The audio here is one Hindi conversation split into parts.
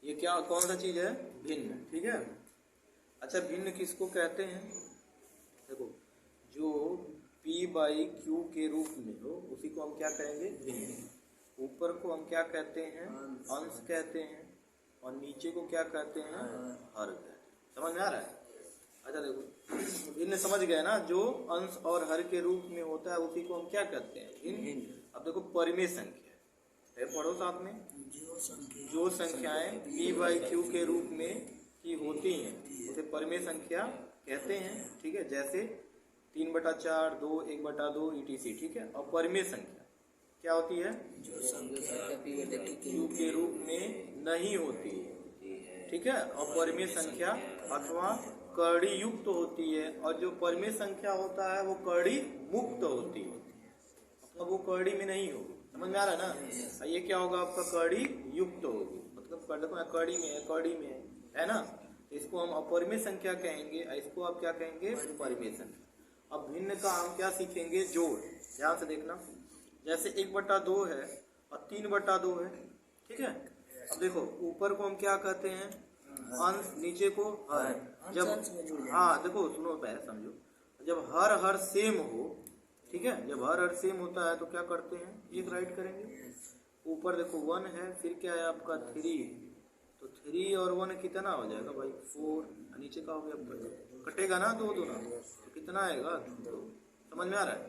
ये क्या कौन सा चीज है? भिन्न। ठीक है। अच्छा भिन्न किसको कहते हैं? देखो जो p बाई क्यू के रूप में हो उसी को हम क्या कहेंगे? भिन्न। ऊपर को हम क्या कहते हैं? अंश कहते हैं। और नीचे को क्या कहते हैं? हर कहते हैं। समझ में आ रहा है? अच्छा देखो भिन्न समझ गए ना, जो अंश और हर के रूप में होता है उसी को हम क्या कहते हैं? भिन्न। अब देखो परिमेय संख्या है, पढ़ो साथ में। जो संख्याएं p बाई क्यू के रूप में की होती हैं उसे परिमेय संख्या कहते हैं। ठीक है, जैसे 3/4, 2, 1/2 etc। ठीक है। और परिमेय संख्या क्या होती है? जो संख्या क्यू के रूप में नहीं होती है। ठीक है। और परिमेय संख्या अथवा कड़ी युक्त होती है। और जो परिमेय संख्या होता है वो कड़ी मुक्त होती है, मतलब वो कड़ी में नहीं होगी। समझ में आ रहा है ना? ये क्या होगा आपका? कड़ी युक्त होगी, मतलब कड़ी में है, कड़ी में है ना? इसको हम अपरिमेय संख्या कहेंगे, इसको आप क्या कहेंगे? परिमेय संख्या। अब भिन्न का हम क्या सीखेंगे? जोड़। ध्यान से देखना, जैसे 1/2 है और 3/2 है। ठीक है। अब देखो ऊपर को हम क्या कहते हैं? अंश, नीचे को हर। जब हाँ देखो सुनो पहले समझो, जब हर सेम हो, ठीक है, जब हर सेम होता है तो क्या करते हैं? एक राइट करेंगे। ऊपर देखो 1 है, फिर क्या है आपका 3, तो 3 और 1 कितना हो जाएगा भाई? 4। नीचे का हो गया, कटेगा ना 2 2 ना, तो कितना आएगा? 2। समझ में आ रहा है?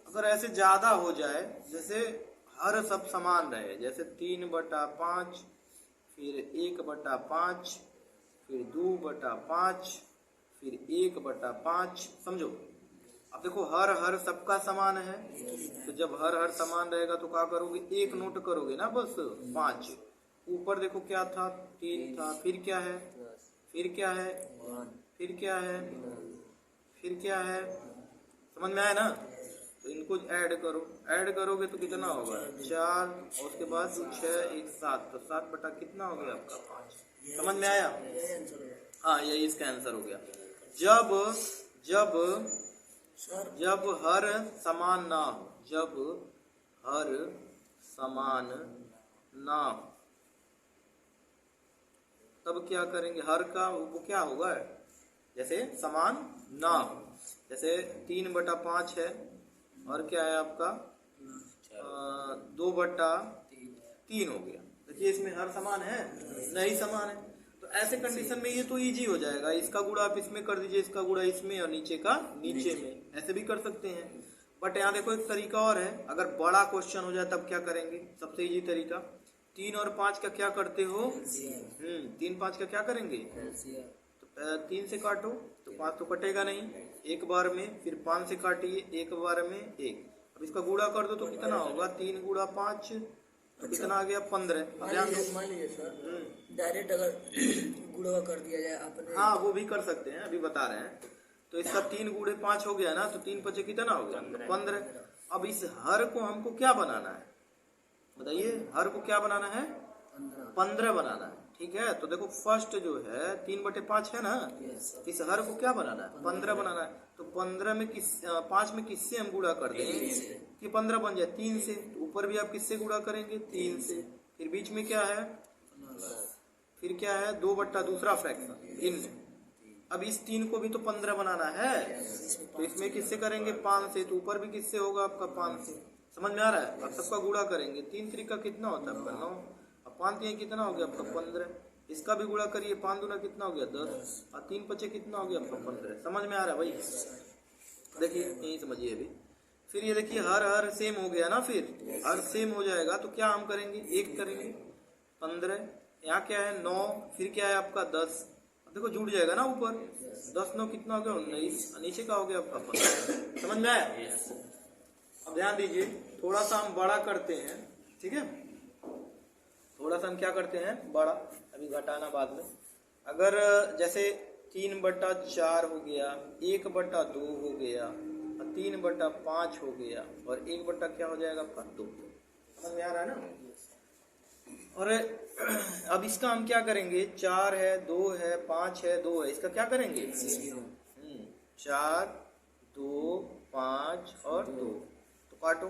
अगर ऐसे ज्यादा हो जाए, जैसे हर सब समान रहे, जैसे 3/5, फिर 1/5, फिर 2/5, फिर 1/5, समझो। अब देखो हर सबका समान है, तो जब हर समान रहेगा तो क्या करोगे? एक नोट करोगे ना, बस 5। ऊपर देखो क्या था? 3 था, फिर क्या है? फिर क्या है? फिर क्या है? फिर क्या है? समझ में आया ना? तो इनको ऐड करो, ऐड करोगे तो कितना होगा? 4, और उसके बाद 6, 1 7, तो 7 बटा कितना हो गया आपका? 5। समझ में आया? हाँ यही इसका आंसर हो गया। जब हर समान ना हो, जब हर समान ना हो तब क्या करेंगे? हर का वो क्या होगा? जैसे समान ना हो, जैसे 3/5 है और क्या है आपका? 2/3 हो गया। देखिए इसमें हर समान है? नहीं समान है। तो ऐसे कंडीशन में ये तो इजी हो जाएगा, इसका गुणा आप इसमें कर दीजिए, इसका गुणा इसमें, और नीचे का नीचे में, ऐसे भी कर सकते हैं। बट यहाँ देखो एक तरीका और है, अगर बड़ा क्वेश्चन हो जाए तब क्या करेंगे? सबसे इजी तरीका, 3 और 5 का क्या करते हो? 3 5 का क्या करेंगे? तो 3 से काटो तो 5 तो कटेगा नहीं एक बार में, फिर 5 से काटिए एक बार में 1। अब इसका गुणा कर दो तो कितना होगा? 3 गुणा 5, तो कितना आ गया? 15। मान लीजिए सर डायरेक्ट अगर गुणा कर दिया जाए आपने, हाँ वो भी कर सकते हैं, अभी बता रहे हैं। तो इसका 3 गुणे 5 हो गया ना, तो 3 5 कितना हो गया? 15। अब इस हर को हमको क्या बनाना है? बताइए, हर को क्या बनाना है? 15 बनाना है। ठीक है। तो देखो फर्स्ट जो है 3/5 है ना, इस हर को क्या बनाना है? 15 बनाना है। तो 15 में 5 में किससे हम गुणा कर देंगे कि 15 बन जाए? 3 से। तो ऊपर भी आप किससे गुणा करेंगे? 3 से। फिर बीच में क्या है? फिर क्या है? 2 दूसरा फ्रैक्शन इन। अब इस 3 को भी तो 15 बनाना है, तो इसमें किससे करेंगे? 5 से। तो ऊपर भी किससे होगा आपका? 5 से। समझ में आ रहा है? अब सबका गुणा करेंगे, 3 3 का कितना होता है आपका? 9। अब 5 3 कितना हो गया आपका? 15। इसका भी गुणा करिए, 5 दूना कितना हो गया? 10, और 3 5 कितना हो गया आपका? 15। समझ में आ रहा है भाई? देखिए यही समझिए अभी। फिर ये देखिए हर सेम हो गया ना, फिर हर सेम हो जाएगा तो क्या हम करेंगे? 1 करेंगे। 15, यहाँ क्या है? 9, फिर क्या है आपका? 10। देखो जुड़ जाएगा ना ऊपर, 10 9 कितना हो गया? 19, नीचे का हो गया आपका 15। समझ में आया? अब ध्यान दीजिए, थोड़ा सा हम बड़ा करते हैं। ठीक है, थोड़ा सा हम क्या करते हैं? बड़ा, अभी घटाना बाद में। अगर जैसे 3/4 हो गया, 1/2 हो गया, 3/5 हो गया, और 1 क्या हो जाएगा आपका? 2। समझ में आ रहा है ना? और अब इसका हम क्या करेंगे? 4 है, 2 है, 5 है, 2 है, इसका क्या करेंगे? 4 2 5 और 2, तो काटो।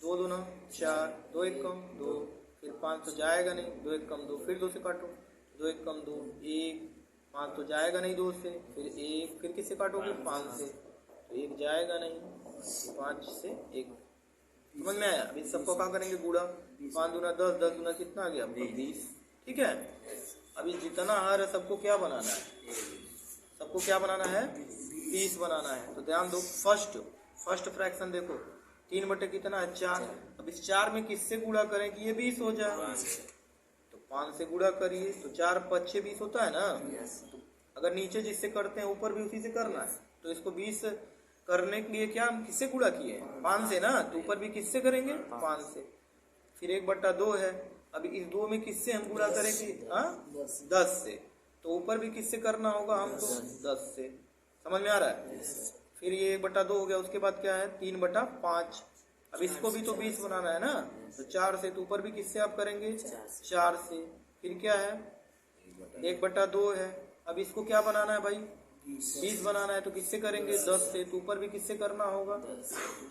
2 दूना 4, 2 1 2, फिर 5 तो जाएगा नहीं, 2 1 कम 2, फिर 2 से काटो, 2 1 कम 2 1, 5 तो जाएगा नहीं 2 से, फिर 1, फिर किससे काटोगे 5 से, तो 1 जाएगा नहीं, 5 से 1। समझ में आया? अभी सबको क्या करेंगे गुणा, 5 दूना 10, 10 दूना कितना आ गया आपका 20। ठीक है, अभी जितना हर है सबको क्या बनाना है, सबको क्या बनाना है 20 बनाना है। तो ध्यान दो, फर्स्ट फ्रैक्शन देखो 3 बटे कितना है 4। अब इस 4 में किससे गुणा करें कि ये 20 हो जाए, तो 5 से गुणा करिए, तो 4 5 6 20 होता है ना। तो अगर नीचे जिससे करते हैं ऊपर भी उसी से करना है, तो इसको 20 करने के लिए क्या हम किससे गुणा किए 5 से ना, तो ऊपर भी किससे करेंगे 5 से। फिर 1/2 है, अभी इस 2 में किससे हम गुणा करेंगे 10 से, तो ऊपर भी किससे करना होगा हमको 10 से। समझ में आ रहा है? फिर ये 1/2 हो गया, उसके बाद क्या है 3/5। अब इसको भी तो 20 बनाना है ना, तो 4 से, तो ऊपर भी किससे आप करेंगे 4 से। फिर क्या है 1/2 है, अब इसको क्या बनाना है भाई 20 बनाना है, तो किससे करेंगे 10 से, तो ऊपर भी किससे करना होगा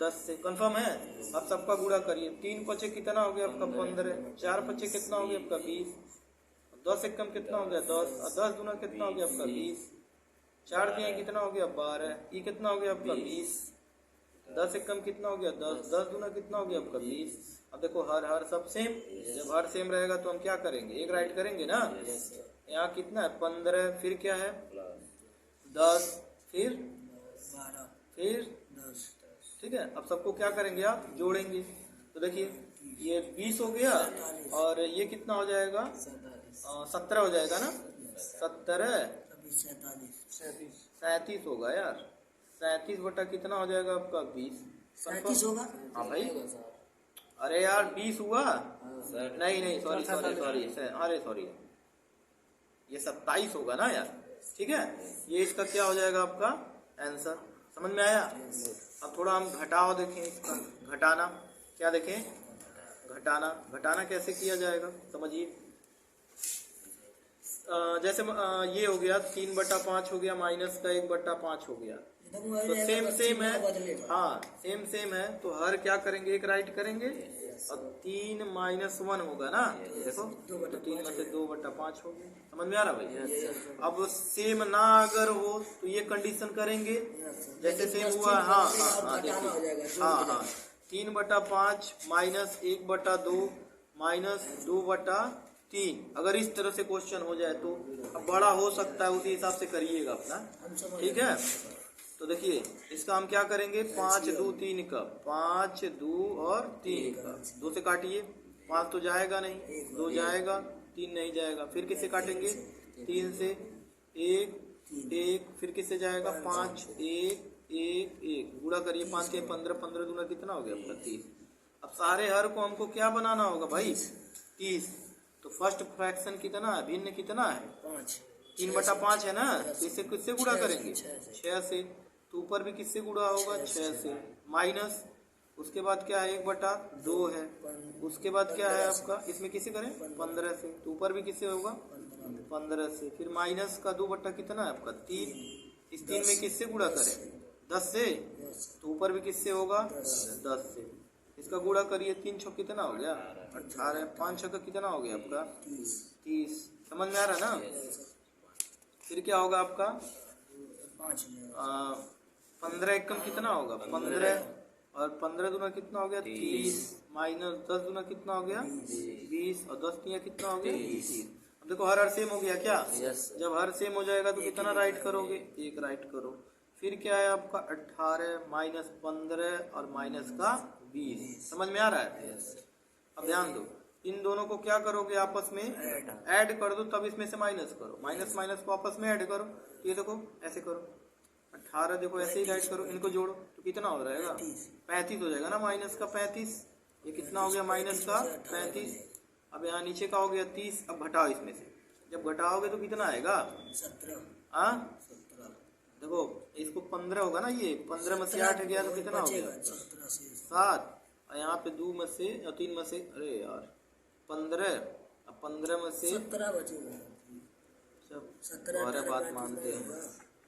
10 से। कंफर्म है? अब सबका गुणा करिए, 3 पचे कितना हो गया आपका 15, 4 पचे कितना हो गया आपका 20, 10 एक कम कितना हो गया 10, और 10 दूना कितना हो गया आपका 20, 4 दिया कितना हो गया 12, ये कितना हो गया आपका 20, 10 एक कम कितना हो गया 10, 10 दूना कितना हो गया आपका 20। अब देखो हर सब सेम, जब हर सेम रहेगा तो हम क्या करेंगे एक राइट करेंगे ना। यहाँ कितना है 15, फिर क्या है 10, फिर 10। ठीक है, अब सबको क्या करेंगे आप जोड़ेंगे, तो देखिए ये 20 हो गया और ये कितना हो जाएगा 17 हो जाएगा ना, 17 37 होगा यार, 37 बटा कितना हो जाएगा आपका 20, 37 होगा। हाँ भाई, अरे यार 20 हुआ, नहीं सॉरी, अरे सॉरी, ये 27 होगा ना यार। ठीक है, ये इसका क्या हो जाएगा आपका आंसर। समझ में आया? अब थोड़ा हम घटाओ देखें, इसका घटाना क्या देखें, घटाना कैसे किया जाएगा समझिए। जैसे ये हो गया 3/5 हो गया माइनस का 1/5 हो गया, तो सेम है, हाँ सेम है, तो हर क्या करेंगे एक राइट करेंगे, और 3 - 1 होगा ना, देखो तो 3 में से 2/5 हो गया। समझ में आ रहा भाई? अब सेम ना अगर हो तो ये कंडीशन करेंगे, जैसे सेम हुआ, हाँ देखिए, हाँ 3/5 माइनस 1/2 माइनस 2/3, अगर इस तरह से क्वेश्चन हो जाए तो अब बड़ा हो सकता है, उसी हिसाब से करिएगा अपना। ठीक है, तो देखिए इसका हम क्या करेंगे 5 2 3 का, 5 2 और 3 का, 2 से काटिए, 5 तो जाएगा नहीं, 2 जाएगा, 3 नहीं जाएगा, फिर किससे काटेंगे 3 से, 1 फिर किससे जाएगा 5 1 1 1, गुणा करिए 5 के 15, 15 दूना कितना हो गया आपका 30। अब सारे हर को हमको क्या बनाना होगा भाई 30, तो फर्स्ट फ्रैक्शन कितना है, भिन्न कितना है 3/5 है ना, तो इससे किससे गुणा करेंगे 6 से, तो ऊपर भी किससे गुणा होगा 6 से, माइनस उसके बाद क्या है 1/2 है, उसके बाद क्या है आपका इसमें किससे करें 15 से, तो ऊपर भी किससे होगा 15 से, फिर माइनस का 2 बट्टा कितना है आपका 3, इस 3 में किससे गुणा करें 10 से, तो ऊपर भी किससे होगा 10 से, इसका गुणा करिए 3 छक कितना हो गया 18, 5 छक कितना हो गया आपका 30। समझ में आ रहा है ना? फिर क्या होगा आपका 15 एकम कितना होगा 15, और 15 दूना कितना हो गया 30, माइनस 10 दूना कितना हो गया 20, और 10 तिया कितना हो गया 30। अब देखो हर सेम हो गया क्या, जब हर सेम हो जाएगा तो कितना राइट करोगे एक राइट करो, फिर क्या है आपका 18 माइनस 15 और माइनस का 20। समझ में आ रहा है? अब ध्यान दो, इन दोनों को क्या करोगे आपस में ऐड कर दो, तब इसमें से माइनस करो, माइनस माइनस को आपस में ऐड करो, तो ये देखो ऐसे करो 18, देखो ऐसे ही राइट करो, इनको जोड़ो तो कितना हो जाएगा 35 हो जाएगा ना, माइनस का 35, ये कितना हो गया माइनस का 35। अब यहाँ नीचे का हो गया 30, अब घटाओ इसमें से, जब घटाओगे तो कितना आएगा 17। देखो इसको 15 होगा ना, ये 15 में से 8 गया तो कितना हो गया 7, और यहाँ पे 2 में से और 3 में से, अरे यार 15, अब 15 में से 17 बचेगा, सब बात मानते हैं।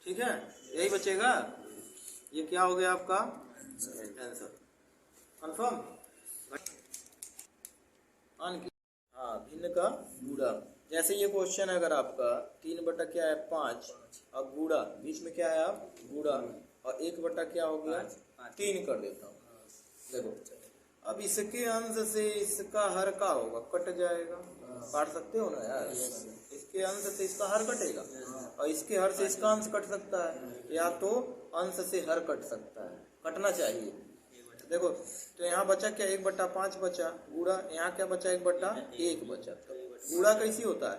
ठीक है, यही बचेगा, ये क्या हो गया आपका आंसर। कंफर्म? हाँ भिन्न का गुणा। जैसे ये क्वेश्चन है अगर आपका 3 बटा क्या है 5, अब गुणा बीच में क्या है आप गुणा, और 1 बटा क्या हो गया 3 कर देता हूँ। देखो अब इसके अंश से इसका हर का होगा कट जाएगा, काट सकते हो ना यार, इसके अंश से इसका हर कटेगा और इसके हर से इसका अंश कट सकता है, या तो अंश से हर कट सकता है, कटना चाहिए। देखो तो यहाँ बचा क्या 1/5 बचा गुणा, यहाँ क्या बचा 1/1 बचा। तो गुणा कैसी होता है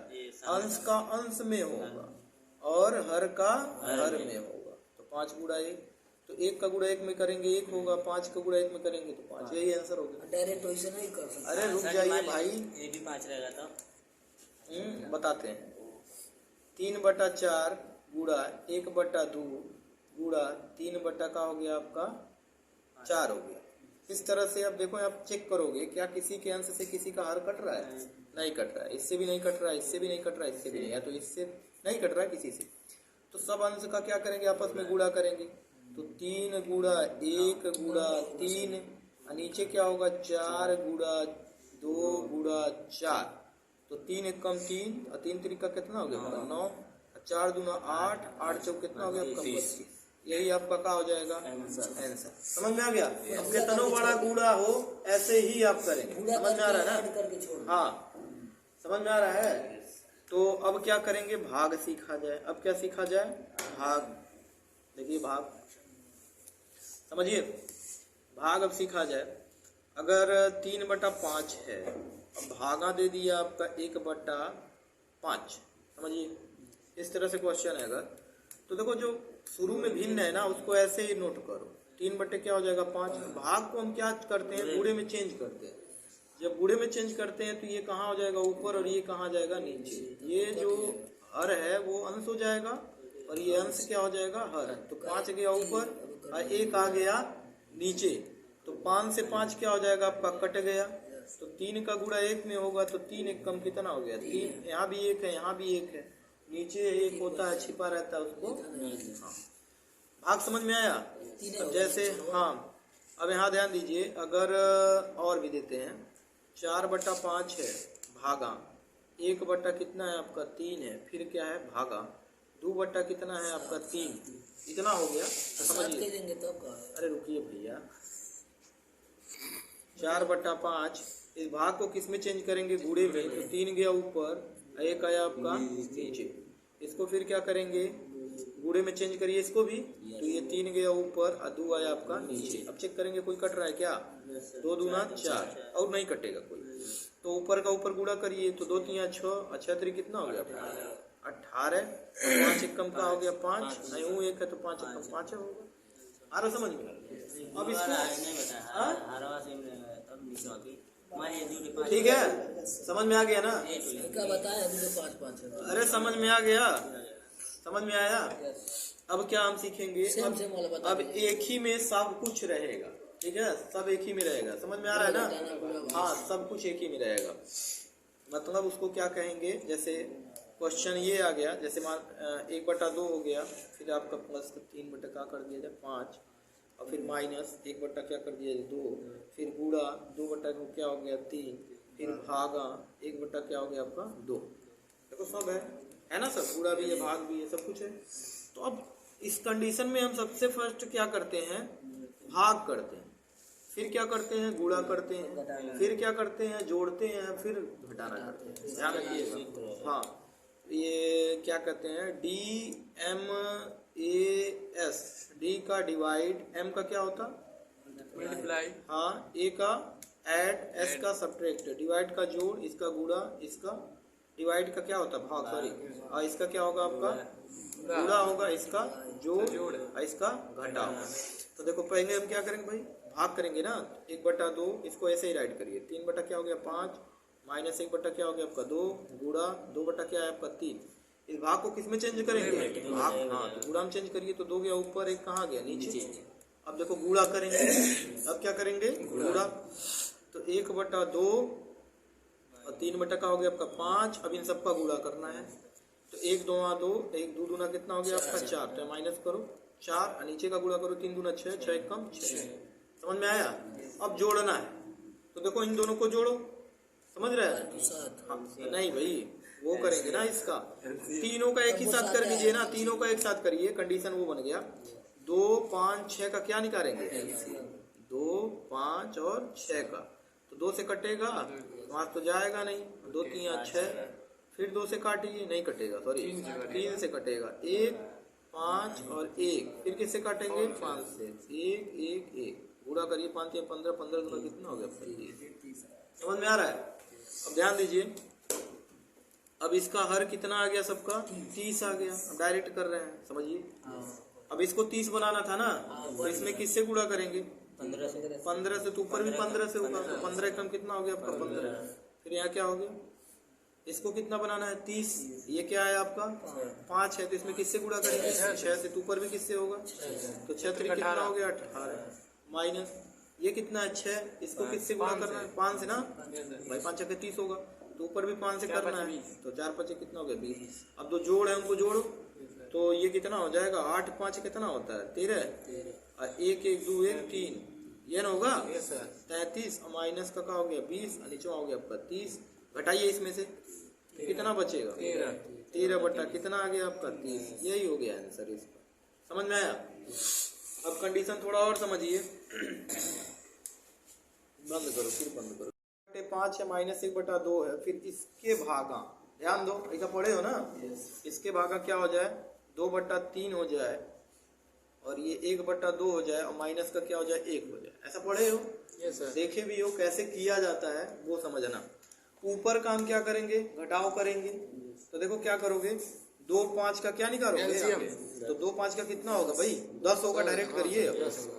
अंश का अंश में होगा और हर का हर में होगा। तो 5 गुणा 1, तो 1 का गुणा 1 में करेंगे 1 होगा, 5 का गुणा 1 में करेंगे तो 5, यही आंसर होगा। डायरेक्ट वैसे नहीं कर सकते। अरे रुक जाइए भाई, ये भी 5 रहेगा तो बताते हैं। 3/4 गुणा 1/2 गुणा 3 का हो गया आपका 4 हो गया। इस तरह से अब देखो आप चेक करोगे क्या किसी के अंश से किसी का हर कट रहा है, नहीं कट रहा है, इससे भी नहीं कट रहा है, इससे भी नहीं कट रहा है, इससे भी नहीं, या तो इससे नहीं कट रहा है किसी से। तो सब अंश का क्या करेंगे आपस में गुणा करेंगे, तो 3 गुणा 1 गुणा 3, नीचे क्या होगा 4 गुणा 2 गुणा 4, तो 3 1 कम 3 और 3 3 का कितना हो गया 9, 4 दूना 8, 8 चौक कितना हो गया आपका 25। यही आपका क्या हो जाएगा आंसर। समझ में आ गया। अब कितना बड़ा गुणा हो ऐसे ही आप करेंगे, समझ में आ रहा है ना, हाँ समझ में आ रहा है। तो अब क्या करेंगे भाग सीखा जाए। अब क्या सीखा जाए भाग, देखिए भाग समझिए, भाग अब सीखा जाए। अगर 3/5 है, अब भागा दे दिया आपका 1/5, समझिए इस तरह से क्वेश्चन है। अगर तो देखो जो शुरू में भिन्न है ना उसको ऐसे ही नोट करो, 3 क्या हो जाएगा 5। भाग को हम क्या करते हैं गुणे में चेंज करते हैं, जब गुणे में चेंज करते हैं तो ये कहाँ हो जाएगा ऊपर और ये कहाँ जाएगा नीचे, ये जो हर है वो अंश हो जाएगा और ये अंश क्या हो जाएगा हर। तो 5 गया ऊपर और 1 आ गया नीचे, तो 5 से 5 क्या हो जाएगा आपका कट गया। तो 3 का गुणा 1 में होगा तो 3 1 कम कितना हो गया 3, यहाँ भी 1 है यहाँ भी 1 है, नीचे 1 होता है छिपा रहता है उसको। हाँ भाग समझ में आया। अब जैसे हाँ अब यहाँ ध्यान दीजिए, अगर और भी देते हैं 4/5 है भागा 1 कितना है आपका 3 है, फिर क्या है भागा 2 कितना है आपका 3, इतना हो गया। तो समझिए, अरे रुकिए भैया, 4/5 इस भाग को किस में चेंज करेंगे गुणे में, तो 3 गया ऊपर 1 आया आपका नीचे, इसको फिर क्या करेंगे गुणे में चेंज करिए इसको भी, तो ये 3 गया ऊपर और 2 आया आपका नीचे। अब चेक करेंगे कोई कट रहा है क्या, 2 दूना 4 और नहीं कटेगा कोई, तो ऊपर का ऊपर गुणा करिए तो 2 3 6 और 6 3 कितना हो गया 18, 5 1 कम का हो गया 5, नहीं वो 1 है तो 5 1 कम 5 होगा। आ रहा समझ में। अब इसको ठीक है समझ में आ गया ना, क्या बताया अभी तो 5 है। अरे समझ में आ गया, समझ में आया। अब क्या हम सीखेंगे, अब एक ही में सब कुछ रहेगा, ठीक है सब एक ही में रहेगा, समझ में आ रहा है ना, हाँ सब कुछ एक ही में रहेगा। मतलब उसको क्या कहेंगे, जैसे क्वेश्चन ये आ गया, जैसे मान 1/2 हो गया, फिर आपका प्लस 3 क्या कर दिया जाए 5, और फिर माइनस 1 क्या कर दिया जाए 2, फिर गुणा 2 क्या हो गया 3, फिर भागा 1 क्या हो गया आपका 2। देखो सब है ना, सब गुणा भी है भाग भी है सब कुछ है। तो अब इस कंडीशन में हम सबसे फर्स्ट क्या करते हैं भाग करते हैं, फिर क्या करते हैं गुणा करते हैं, फिर क्या करते हैं जोड़ते हैं, फिर घटाना करते हैं। ध्यान रखिएगा। हाँ ये क्या कहते हैं DMAS, डी का डिवाइड, एम का क्या होता मल्टीप्लाई, हाँ ए का ऐड, एस का सब्ट्रैक्ट, डिवाइड का जोड़, इसका गुणा, इसका डिवाइड का क्या होता है भाग, सॉरी, और इसका क्या होगा आपका गुणा होगा, इसका जोड़ और इसका घटा होगा। तो देखो पहले हम क्या करेंगे भाई भाग करेंगे ना, 1/2 इसको ऐसे ही राइट करिए, 3 क्या हो गया 5, माइनस 1 क्या हो गया आपका 2, गुणा 2 क्या है आपका 3। इस भाग को किस में चेंज करेंगे भाग, हाँ तो गुणा में चेंज करिए, तो 2 गया ऊपर 1 कहाँ गया नीचे। अब देखो गुणा करेंगे, अब क्या करेंगे गुणा, तो 1/2 और 3 का हो गया आपका 5। अब इन सबका गुणा करना है, तो 1 2 2, 1 2 दूना कितना हो गया आपका 4, तो माइनस करो 4 और नीचे का गुणा करो 3 दूना 6, 6 1 कम 6। समझ में आया। अब जोड़ना है, तो देखो इन दोनों को जोड़ो, समझ रहे हैं? सात हाँ, नहीं भाई, वो करेंगे ना इसका, तीनों का एक ही साथ कर लीजिए ना, तीनों का एक साथ करिए, कंडीशन वो बन गया। 2, 5, 6 का क्या निकालेंगे? 2, 5 और 6 का, तो 2 से कटेगा, 5 तो जाएगा नहीं, 2 3 6, फिर 2 से काटिए, नहीं कटेगा, सॉरी 3 से कटेगा, 1, 5 और 1, फिर किससे काटेंगे? 5 से, 1 1 1, पूरा करिए, 5 3 15, 15 दूना कितना हो गया? 25। समझ में आ रहा है? अब ध्यान दीजिए, अब इसका हर कितना आ गया सबका? 30 आ गया। अब डायरेक्ट कर रहे हैं, समझिए। अब इसको 30 बनाना था ना, तो इसमें किससे गुणा करेंगे? 15 से, तो ऊपर भी 15 से होगा, तो 15 कम कितना हो गया आपका? 15। फिर यहाँ क्या हो गया? इसको कितना बनाना है? 30। ये क्या है आपका? 5 है, तो इसमें किससे गुणा करेंगे? 6 से, तो ऊपर भी किससे होगा? तो 6 3 कितना हो गया? 18। माइनस ये कितना है? 6, इसको किससे गुणा करना है? 5 से ना भाई, 5 6 30 होगा, तो ऊपर भी 5 से करना है, तो 4 5 कितना हो गया? 20। अब दो जोड़ है, उनको जोड़ो, तो ये कितना हो जाएगा? 8 5 कितना होता है? 13, और 1 1 2 1 3, ये ना होगा 33, और माइनस का क्या हो गया? 20, और नीचे हो गया आपका 30। घटाइए इसमें से, कितना बचेगा? 13 बटा कितना आ गया आपका? 30। यही हो गया आंसर इसका। समझ में आया? अब कंडीशन थोड़ा और समझिए, बंद करो, फिर बंद करो। 5 है, -1/2 है, फिर इसके भागा, ध्यान दो, ऐसा पढ़े हो ना? इसके भागा क्या हो जाए? 2/3 हो जाए, और ये 1/2 हो जाए, और माइनस का क्या हो जाए? 1 हो जाए। ऐसा पढ़े हो? देखे भी हो कैसे किया जाता है, वो समझना। ऊपर का हम क्या करेंगे? घटाव करेंगे। तो देखो क्या करोगे? 2 5 का क्या निकालोगे? तो 2 5 का कितना होगा भाई? 10 होगा। डायरेक्ट करिए,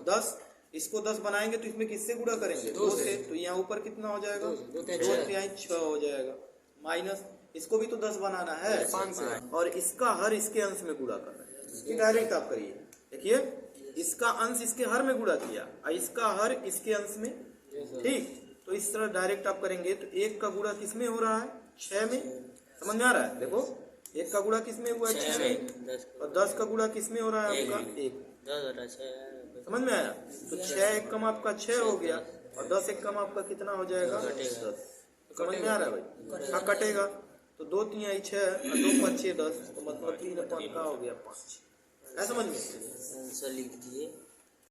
10। इसको 10 बनाएंगे तो इसमें किससे गुणा करेंगे? 2 से, तो यहाँ ऊपर कितना हो जाएगा? 2 3 6 हो जाएगा। माइनस इसको भी तो 10 बनाना है, और इसका हर इसके अंश में गुणा करना है। ये डायरेक्ट आप करिए, देखिए, इसका अंश इसके हर में गुणा किया, और इसका हर इसके अंश में, ठीक। तो इस तरह डायरेक्ट आप करेंगे, तो 1 का गुणा किस में हो रहा है? 6 में। समझ में आ रहा है? देखो, 1 का गुणा किस में हुआ है? 6 में, और 10 का गुणा किस में हो रहा है आपका? 1। समझ में आया? तो 6 1 कम आपका 6 हो गया, और 10 1 कम आपका कितना हो जाएगा? 10। समझ में आ रहा है भाई? हाँ, कटेगा। तो 2 3 6, और 2 5 6 10, तो मतलब 3 5 का हो गया 5। ऐसा समझ में? लिख दिए।